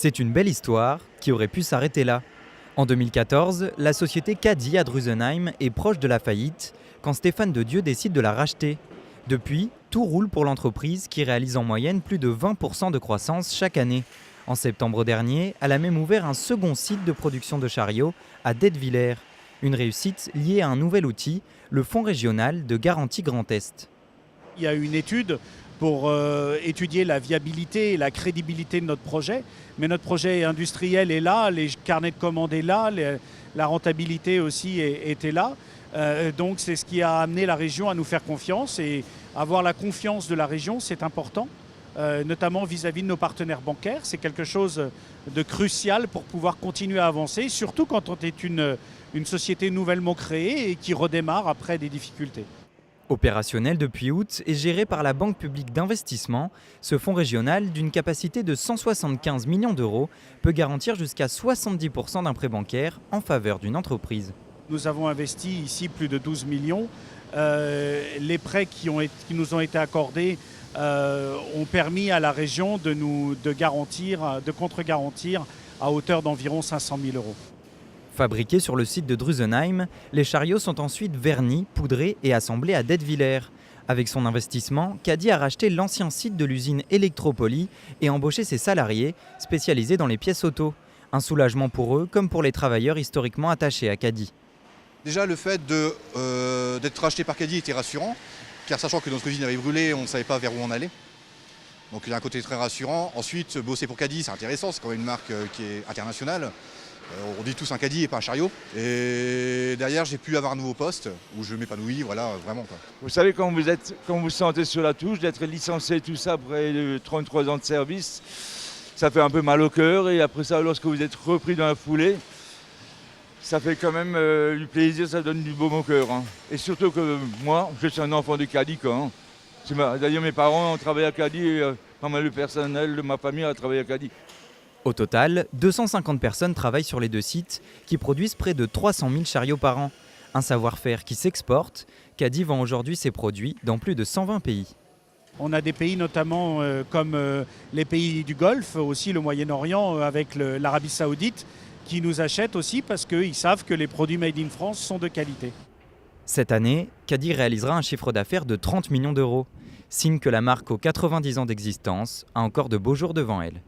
C'est une belle histoire qui aurait pu s'arrêter là. En 2014, la société Caddy à Drusenheim est proche de la faillite quand Stéphane de Dieu décide de la racheter. Depuis, tout roule pour l'entreprise qui réalise en moyenne plus de 20% de croissance chaque année. En septembre dernier, elle a même ouvert un second site de production de chariots à Detwiller. Une réussite liée à un nouvel outil, le Fonds régional de garantie Grand Est. Il y a une étude pour étudier la viabilité et la crédibilité de notre projet. Mais notre projet industriel est là, les carnets de commandes est là, la rentabilité aussi était là. Donc c'est ce qui a amené la région à nous faire confiance. Et avoir la confiance de la région, c'est important, notamment vis-à-vis de nos partenaires bancaires. C'est quelque chose de crucial pour pouvoir continuer à avancer, surtout quand on est une société nouvellement créée et qui redémarre après des difficultés. Opérationnel depuis août et géré par la Banque publique d'investissement, ce fonds régional, d'une capacité de 175 millions d'euros, peut garantir jusqu'à 70% d'un prêt bancaire en faveur d'une entreprise. Nous avons investi ici plus de 12 millions. Les prêts qui nous ont été accordés ont permis à la région de contre-garantir à hauteur d'environ 500 000 euros. Fabriqués sur le site de Drusenheim, les chariots sont ensuite vernis, poudrés et assemblés à Detwiller. Avec son investissement, Caddy a racheté l'ancien site de l'usine Electropoly et embauché ses salariés spécialisés dans les pièces auto. Un soulagement pour eux comme pour les travailleurs historiquement attachés à Caddy. Déjà, le fait d'être racheté par Caddy était rassurant, car sachant que notre usine avait brûlé, on ne savait pas vers où on allait. Donc il y a un côté très rassurant. Ensuite, bosser pour Caddy, c'est intéressant, c'est quand même une marque qui est internationale. On dit tous un caddie et pas un chariot. Et derrière, j'ai pu avoir un nouveau poste où je m'épanouis, voilà, vraiment. Quoi. Vous savez, quand vous sentez sur la touche, d'être licencié, tout ça, après 33 ans de service, ça fait un peu mal au cœur. Et après ça, lorsque vous êtes repris dans la foulée, ça fait quand même du plaisir, ça donne du baume au cœur. Hein. Et surtout que moi, je suis un enfant de Caddy. D'ailleurs, mes parents ont travaillé à Caddy et pas mal de personnel de ma famille a travaillé à Caddy. Au total, 250 personnes travaillent sur les deux sites qui produisent près de 300 000 chariots par an. Un savoir-faire qui s'exporte. Caddy vend aujourd'hui ses produits dans plus de 120 pays. On a des pays notamment comme les pays du Golfe, aussi le Moyen-Orient avec l'Arabie Saoudite, qui nous achètent aussi parce qu'ils savent que les produits made in France sont de qualité. Cette année, Caddy réalisera un chiffre d'affaires de 30 millions d'euros. Signe que la marque aux 90 ans d'existence a encore de beaux jours devant elle.